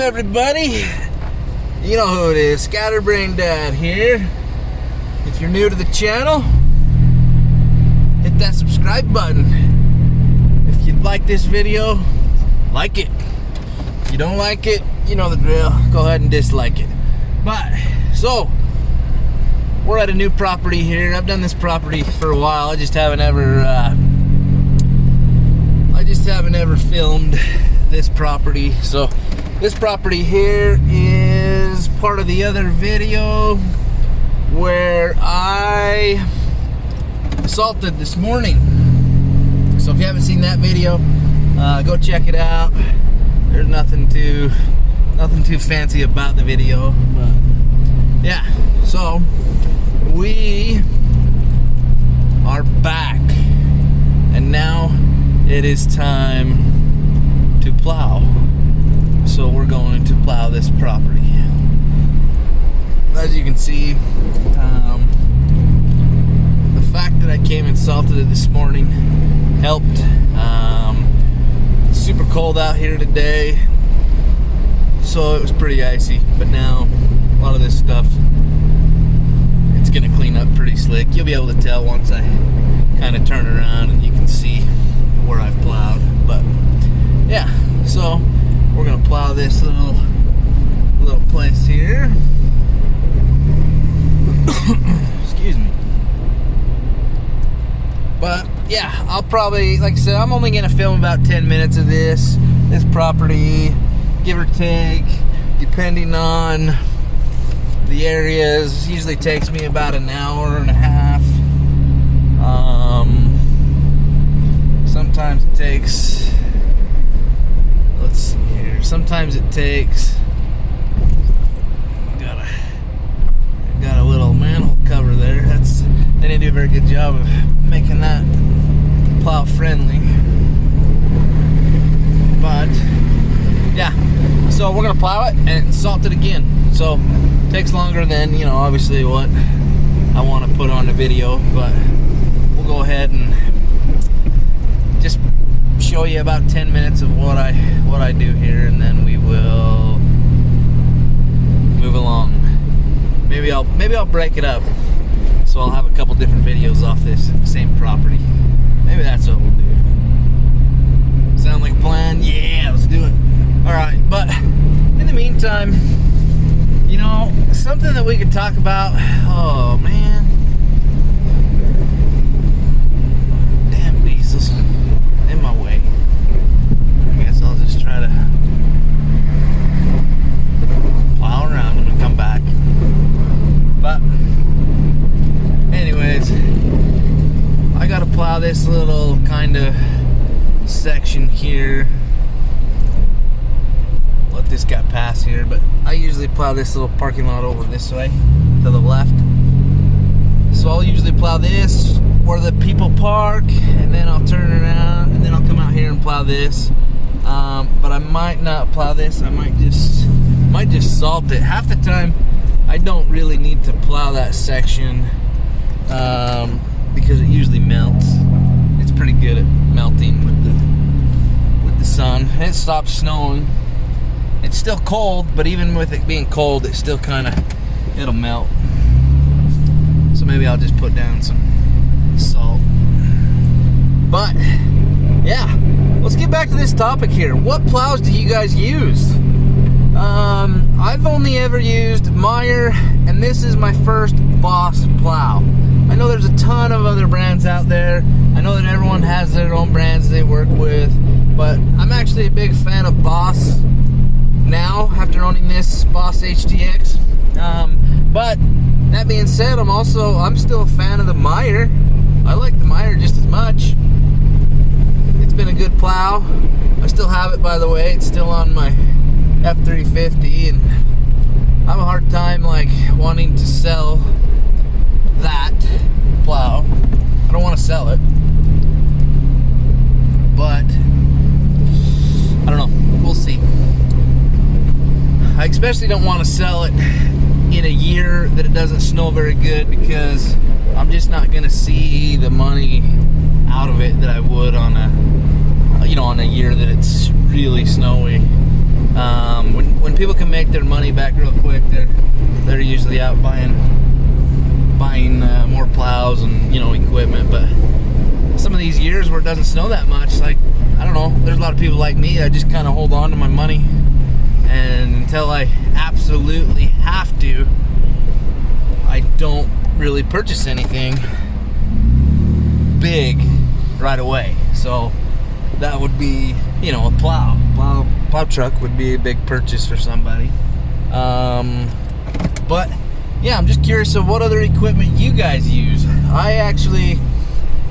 everybody? You know who it is, Scatterbrain Dad here. If you're new to the channel, hit that subscribe button. If you like this video, like it. If you don't like it, you know the drill. Go ahead and dislike it. But, so, we're at a new property here. I've done this property for a while. I just haven't ever filmed this property. So, this property here is part of the other video where I salted this morning. So if you haven't seen that video, go check it out. There's nothing too fancy about the video, but yeah. So we are back, and now it is time to plow. So we're going to plow this property. As you can see, the fact that I came and salted it this morning helped. It's super cold out here today, so it was pretty icy. But now, a lot of this stuff, it's gonna clean up pretty slick. You'll be able to tell once I kind of turn around and you can see where I've plowed. But yeah, so we're gonna plow this little place here. Excuse me. But yeah, I'll probably, like I said, I'm only gonna film about 10 minutes of this property, give or take, depending on the areas. Usually takes me about an hour and a half. Sometimes it takes, let's see here, sometimes it takes, got a little manhole cover there. They didn't do a very good job of making that plow friendly. But yeah, so we're gonna plow it and salt it again. So it takes longer than, you know, obviously what I want to put on the video, but we'll go ahead and just show you about 10 minutes of what I do here, and then we will move along. Maybe I'll break it up, so I'll have a couple different videos off this same property. Maybe that's what we'll do. Sound like a plan? Yeah, let's do it. Alright, but in the meantime, you know, something that we could talk about. Oh man, damn diesels in my way. I guess I'll just try to plow around when we come back. But anyways, I gotta plow this little kind of section here. Let this guy pass here, but I usually plow this little parking lot over this way to the left. So I'll usually plow this where the people park, and then I'll turn around and then I'll come out here and plow this. But I might not plow this. I might just salt it. Half the time I don't really need to plow that section because it usually melts. It's pretty good at melting with the sun. It stops snowing. It's still cold, but even with it being cold, it still it'll melt. So maybe I'll just put down some salt. But yeah, let's get back to this topic here. What plows do you guys use? I've only ever used Meyer, and this is my first Boss plow. I know there's a ton of other brands out there. I know that everyone has their own brands they work with, but I'm actually a big fan of Boss now after owning this Boss HTX. But that being said, I'm still a fan of the Meyer. I like the Meyer just as much. It's been a good plow. I still have it, by the way. It's still on my F350, and I have a hard time like wanting to sell that plow. I don't want to sell it, but I don't know. We'll see. I especially don't want to sell it in a year that it doesn't snow very good, because I'm just not going to see the money out of it that I would on a year that it's really snowy. When people can make their money back real quick, they're usually out buying more plows and equipment. But some of these years where it doesn't snow that much, like, I don't know, there's a lot of people like me, I just kind of hold on to my money, and until I absolutely have to, I don't really purchase anything big right away. So that would be, a plow truck would be a big purchase for somebody. But yeah, I'm just curious of what other equipment you guys use. I actually,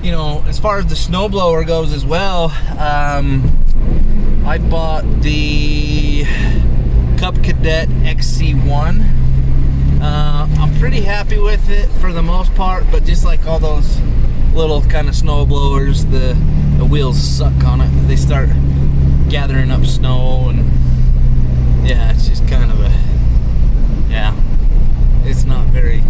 as far as the snowblower goes as well, I bought the Cub Cadet XC1. I'm pretty happy with it for the most part, but just like all those little kind of snow blowers, the wheels suck on it. They start gathering up snow, and yeah, it's just kind of it's not very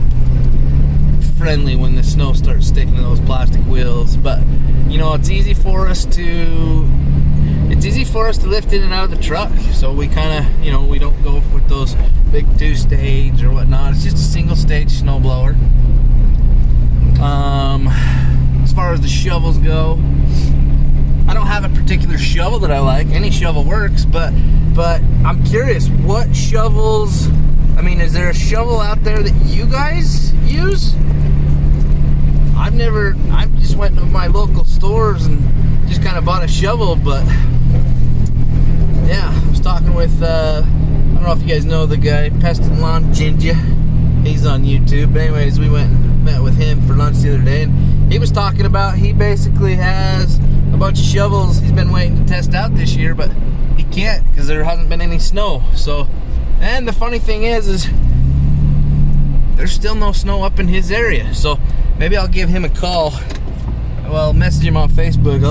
friendly when the snow starts sticking to those plastic wheels. But it's easy for us to lift in and out of the truck, so we kind of we don't go with those big 2-stage or whatnot. It's just a single stage snowblower. As far as the shovels go, I don't have a particular shovel that I like. Any shovel works, but I'm curious, what shovels, is there a shovel out there that you guys use? I just went to my local stores and just kind of bought a shovel. But yeah, I was talking with, I don't know if you guys know the guy, Pest and Lawn Ginger. He's on YouTube. But anyways, we went and met with him for lunch the other day, and he was talking about, he basically has a bunch of shovels he's been waiting to test out this year, but he can't because there hasn't been any snow. So, and the funny thing is there's still no snow up in his area. So maybe I'll give him a call. Well, message him on Facebook.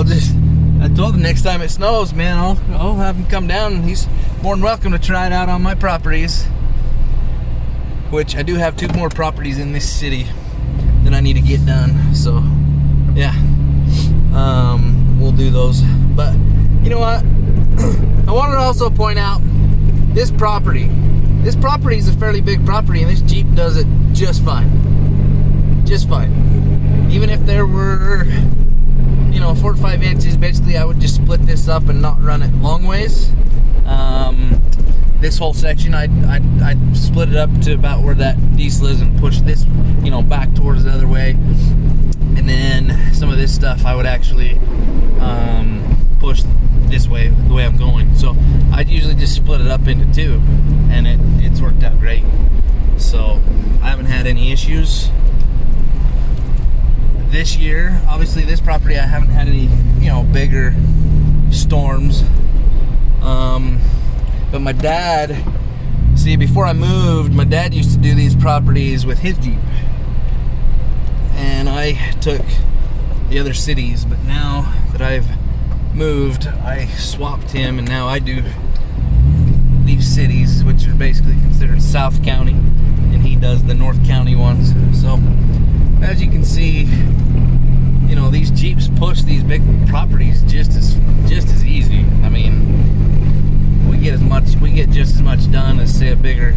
I told him next time it snows, man, I'll have him come down, and he's more than welcome to try it out on my properties, which I do have 2 more properties in this city that I need to get done. So yeah, we'll do those. But you know what? I wanted to also point out this property. This property is a fairly big property, and this Jeep does it just fine. Just fine. Even if there were, 4 to 5 inches, basically I would just split this up and not run it long ways. This whole section, I'd split it up to about where that diesel is and push this, back towards the other way. And then some of this stuff I would actually push this way, the way I'm going. So I'd usually just split it up into 2, and it's worked out great. So I haven't had any issues this year. Obviously this property I haven't had any, bigger storms. But my dad, before I moved, my dad used to do these properties with his Jeep, and I took the other cities. But now that I've moved, I swapped him, and now I do these cities, which are basically considered South County, and he does the North County ones. So as you can see, these Jeeps push these big properties just as easy. We get just as much done as, say, a bigger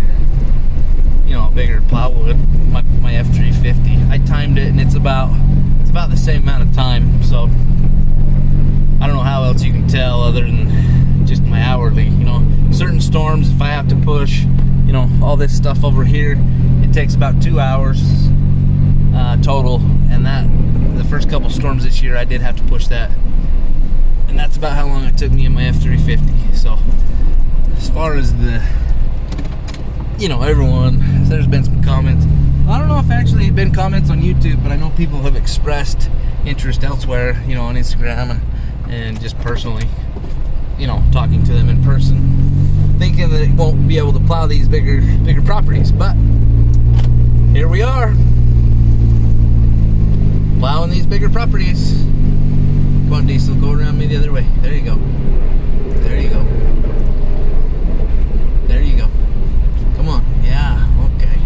plow would. My F350, I timed it, and it's about the same amount of time. So I don't know how else you can tell other than just my hourly. Certain storms, if I have to push, all this stuff over here, it takes about 2 hours total, and that the first couple storms this year I did have to push that, and that's about how long it took me in my F350. So as far as the everyone, there's been some comments. I don't know if actually been comments on YouTube, but I know people have expressed interest elsewhere, on Instagram and just personally, talking to them in person, thinking that it won't be able to plow these bigger properties. But here we are, plowing these bigger properties. Come on, Diesel, go around me the other way. There you go. There you go. There you go. Come on. Yeah, okay.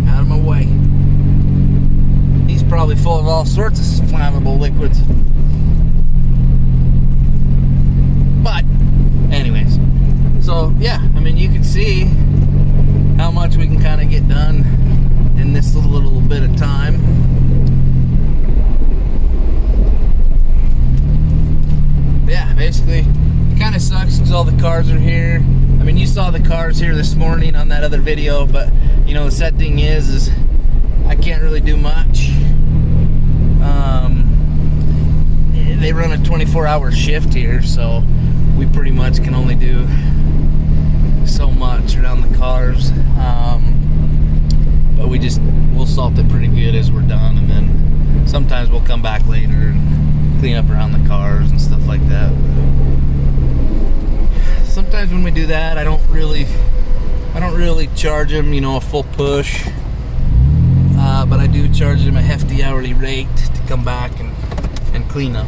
Out of my way. He's probably full of all sorts of flammable liquids. But anyways, so yeah, I mean, you can see how much we can kind of get done in this little bit of time. Yeah, basically it kind of sucks because all the cars are here. I mean, you saw the cars here this morning on that other video, but you know, the sad thing is I can't really do much. They run a 24-hour shift here, so we pretty much can only do so much around the cars. But we'll salt it pretty good as we're done, and then sometimes we'll come back later and clean up around the cars and stuff like that. Sometimes when we do that, I don't really charge them, you know, a full push. But I do charge them a hefty hourly rate to come back and clean up.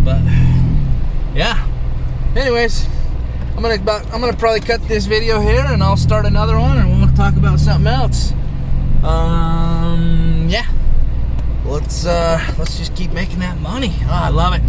But yeah. Anyways, I'm gonna probably cut this video here, and I'll start another one, and we'll talk about something else. Yeah. Let's just keep making that money. Oh, I love it.